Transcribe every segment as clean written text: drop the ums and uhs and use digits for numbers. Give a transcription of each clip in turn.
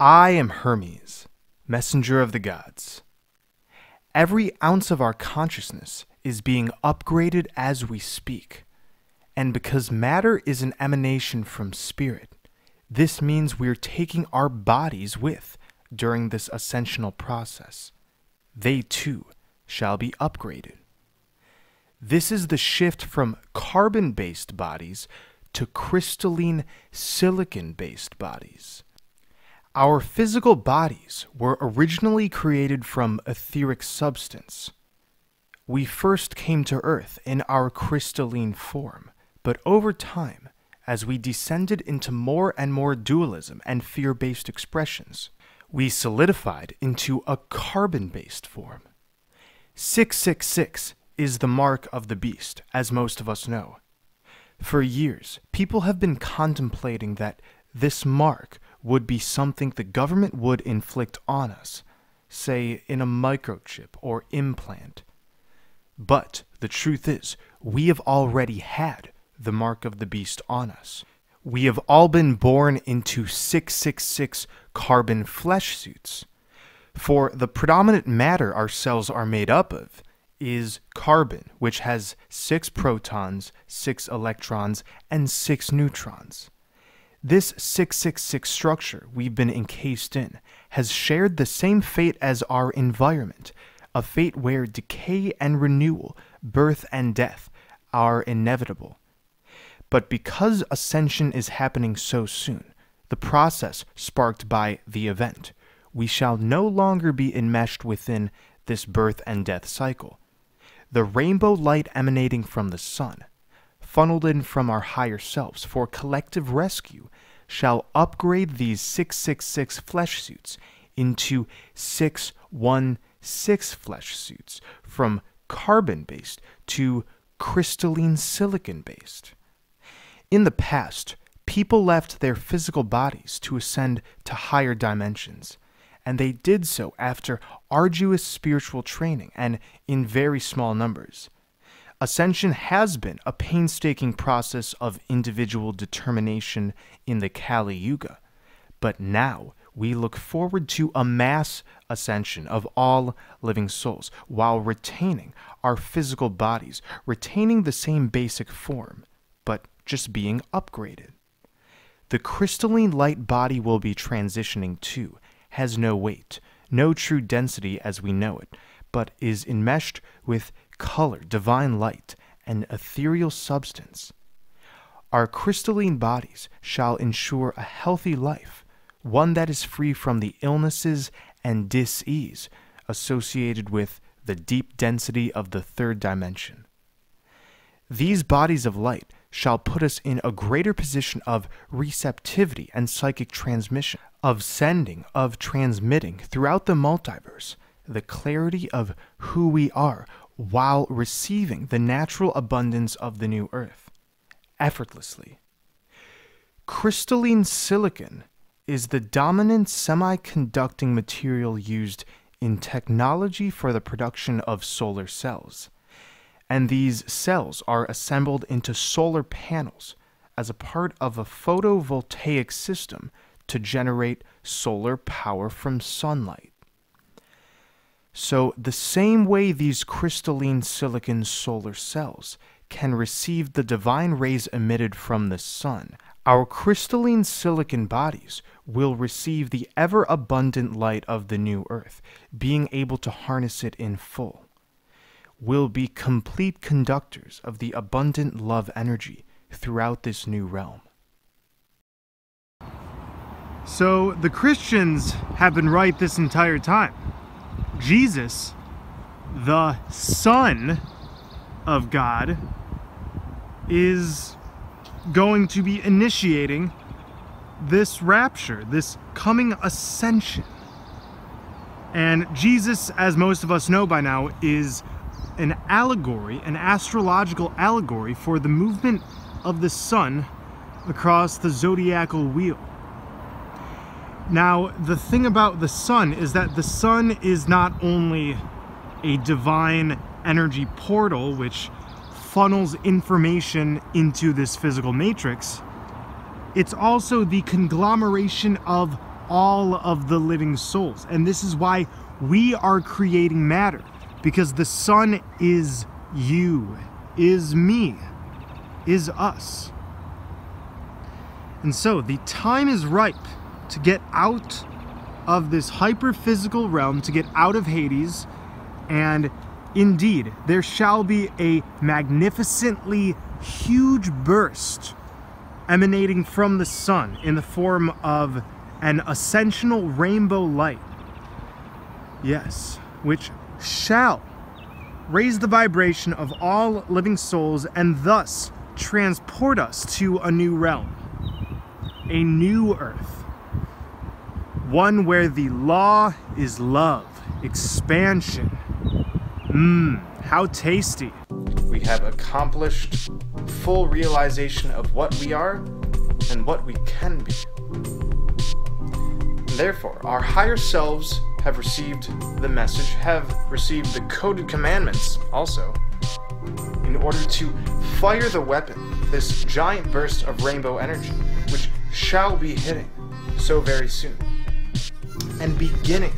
I am Hermes, messenger of the gods. Every ounce of our consciousness is being upgraded as we speak. And because matter is an emanation from spirit, this means we're taking our bodies with during this ascensional process. They too shall be upgraded. This is the shift from carbon-based bodies to crystalline silicon-based bodies. Our physical bodies were originally created from etheric substance. We first came to Earth in our crystalline form, but over time, as we descended into more and more dualism and fear-based expressions, we solidified into a carbon-based form. 666 is the mark of the beast, as most of us know. For years, people have been contemplating that this mark would be something the government would inflict on us, say in a microchip or implant. But the truth is, we have already had the mark of the beast on us. We have all been born into 666 carbon flesh suits. For the predominant matter our cells are made up of is carbon, which has 6 protons, 6 electrons, and 6 neutrons. This 666 structure we've been encased in has shared the same fate as our environment, a fate where decay and renewal, birth and death, are inevitable. But because ascension is happening so soon, the process sparked by the event, we shall no longer be enmeshed within this birth and death cycle. The rainbow light emanating from the sun, funneled in from our higher selves for collective rescue, shall upgrade these 666 flesh suits into 616 flesh suits, from carbon-based to crystalline silicon-based. In the past, people left their physical bodies to ascend to higher dimensions, and they did so after arduous spiritual training and in very small numbers. Ascension has been a painstaking process of individual determination in the Kali Yuga, but now we look forward to a mass ascension of all living souls while retaining our physical bodies, retaining the same basic form, but just being upgraded. The crystalline light body we'll be transitioning to has no weight, no true density as we know it, but is enmeshed with color, divine light, and ethereal substance. Our crystalline bodies shall ensure a healthy life, one that is free from the illnesses and dis-ease associated with the deep density of the third dimension. These bodies of light shall put us in a greater position of receptivity and psychic transmission, of sending, of transmitting throughout the multiverse the clarity of who we are while receiving the natural abundance of the new earth, effortlessly. Crystalline silicon is the dominant semiconducting material used in technology for the production of solar cells, and these cells are assembled into solar panels as a part of a photovoltaic system to generate solar power from sunlight. So the same way these crystalline silicon solar cells can receive the divine rays emitted from the sun, our crystalline silicon bodies will receive the ever-abundant light of the new earth, being able to harness it in full. We'll be complete conductors of the abundant love energy throughout this new realm. So the Christians have been right this entire time. Jesus, the Son of God, is going to be initiating this rapture, this coming ascension. And Jesus, as most of us know by now, is an allegory, an astrological allegory for the movement of the sun across the zodiacal wheel. Now, the thing about the sun is that the sun is not only a divine energy portal which funnels information into this physical matrix, it's also the conglomeration of all of the living souls. And this is why we are creating matter, because the sun is you, is me, is us. And so the time is ripe to get out of this hyper-physical realm, to get out of Hades, and indeed, there shall be a magnificently huge burst emanating from the sun in the form of an ascensional rainbow light. Yes, which shall raise the vibration of all living souls and thus transport us to a new realm, a new earth, one where the law is love, expansion. How tasty. We have accomplished full realization of what we are and what we can be. And therefore, our higher selves have received the message, have received the coded commandments also, in order to fire the weapon, this giant burst of rainbow energy, which shall be hitting so very soon, and beginning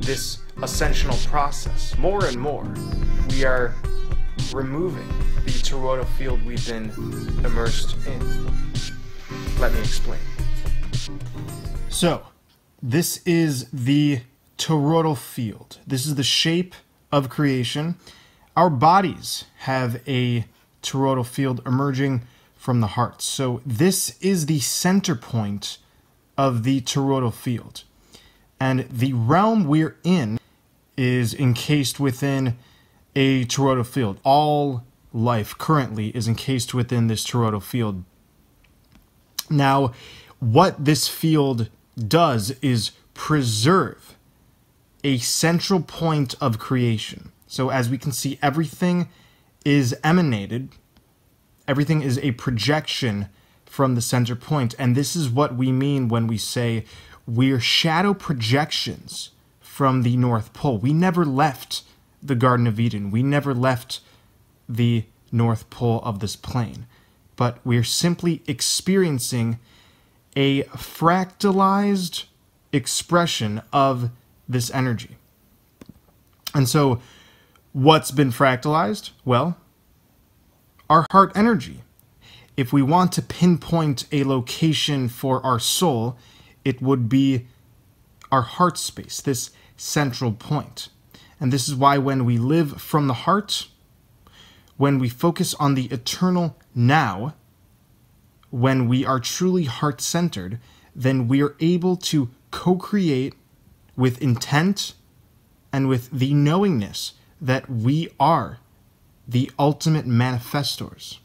this ascensional process. More and more, we are removing the toroidal field we've been immersed in. Let me explain. So, this is the toroidal field. This is the shape of creation. Our bodies have a toroidal field emerging from the heart. So this is the center point of the toroidal field. And the realm we're in is encased within a toroidal field. All life currently is encased within this toroidal field. Now, what this field does is preserve a central point of creation. So as we can see, everything is emanated, everything is a projection from the center point. And this is what we mean when we say we're shadow projections from the North Pole. We never left the Garden of Eden. We never left the North Pole of this plane. But we're simply experiencing a fractalized expression of this energy. And so, what's been fractalized? Well, our heart energy. If we want to pinpoint a location for our soul, it would be our heart space, this central point. And this is why when we live from the heart, when we focus on the eternal now, when we are truly heart-centered, then we are able to co-create with intent and with the knowingness that we are the ultimate manifestors.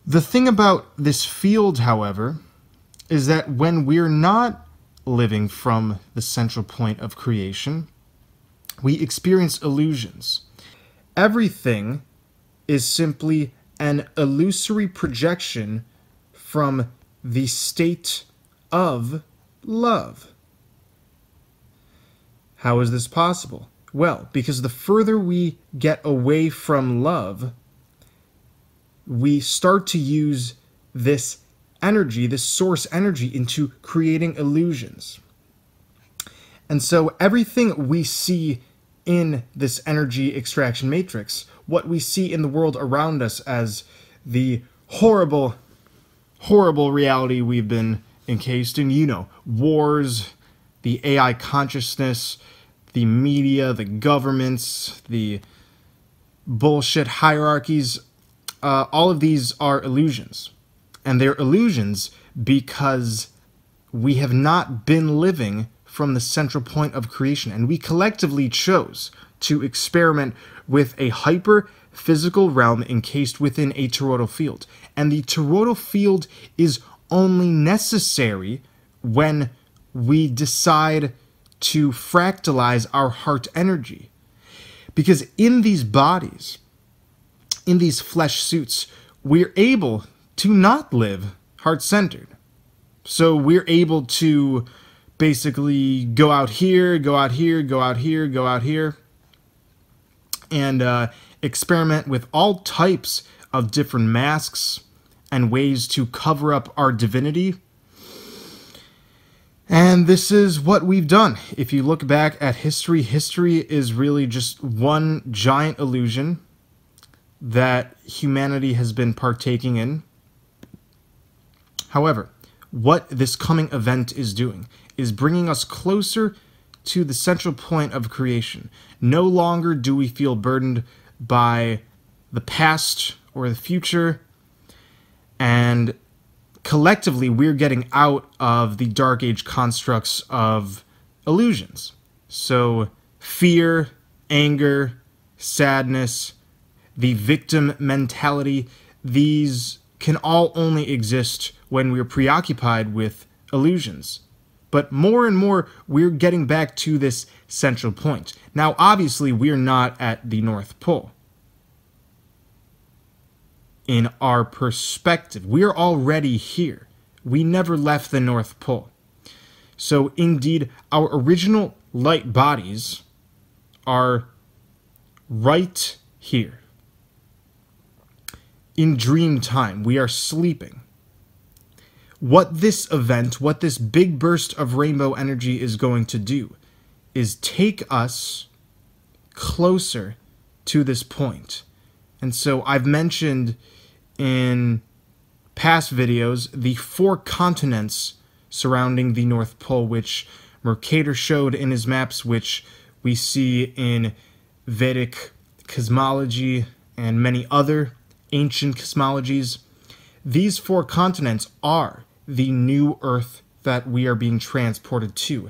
The thing about this field, however, is that when we're not living from the central point of creation, we experience illusions. Everything is simply an illusory projection from the state of love. How is this possible? Well, because the further we get away from love, we start to use this energy, this source energy, into creating illusions. And so everything we see in this energy extraction matrix, what we see in the world around us as the horrible, horrible reality we've been encased in, wars, the AI consciousness, the media, the governments, the bullshit hierarchies, all of these are illusions. And they're illusions because we have not been living from the central point of creation. And we collectively chose to experiment with a hyper-physical realm encased within a toroidal field. And the toroidal field is only necessary when we decide to fractalize our heart energy. Because in these bodies, in these flesh suits, we're able to not live heart-centered. So we're able to basically go out here, go out here, go out here, go out here, and experiment with all types of different masks and ways to cover up our divinity. And this is what we've done. If you look back at history, history is really just one giant illusion that humanity has been partaking in. However, what this coming event is doing is bringing us closer to the central point of creation. No longer do we feel burdened by the past or the future, and collectively we're getting out of the Dark Age constructs of illusions. So fear, anger, sadness, the victim mentality, these can all only exist when we're preoccupied with illusions. But more and more, we're getting back to this central point. Now, obviously, we're not at the North Pole. In our perspective, we're already here. We never left the North Pole. So, indeed, our original light bodies are right here. In dream time, we are sleeping. What this event, what this big burst of rainbow energy is going to do is take us closer to this point. And so I've mentioned in past videos the 4 continents surrounding the North Pole, which Mercator showed in his maps, which we see in Vedic cosmology and many other ancient cosmologies. These 4 continents are the new Earth that we are being transported to.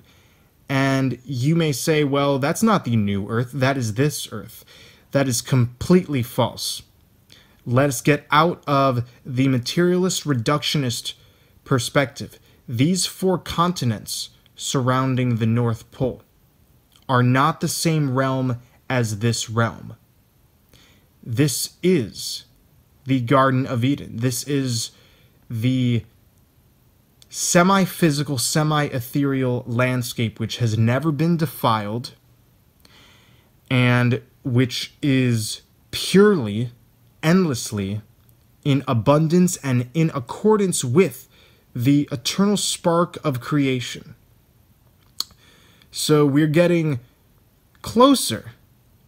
And you may say, well, that's not the new Earth, that is this Earth. That is completely false. Let us get out of the materialist reductionist perspective. These 4 continents surrounding the North Pole are not the same realm as this realm. This is the Garden of Eden. This is the semi-physical, semi-ethereal landscape which has never been defiled and which is purely, endlessly, in abundance and in accordance with the eternal spark of creation. So we're getting closer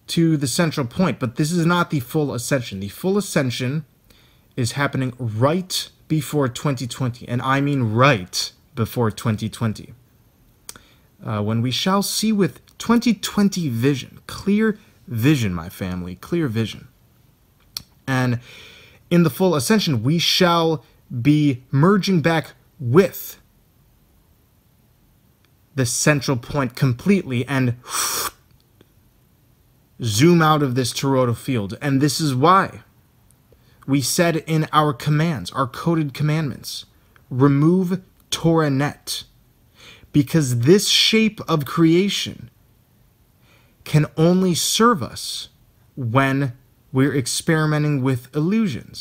to the central point, but this is not the full ascension. The full ascension is happening right before 2020, and I mean right before 2020. When we shall see with 2020 vision, clear vision, my family, clear vision. And in the full ascension, we shall be merging back with the central point completely and zoom out of this toroidal field. And this is why we said in our commands, our coded commandments, remove Tora net. Because this shape of creation can only serve us when we're experimenting with illusions.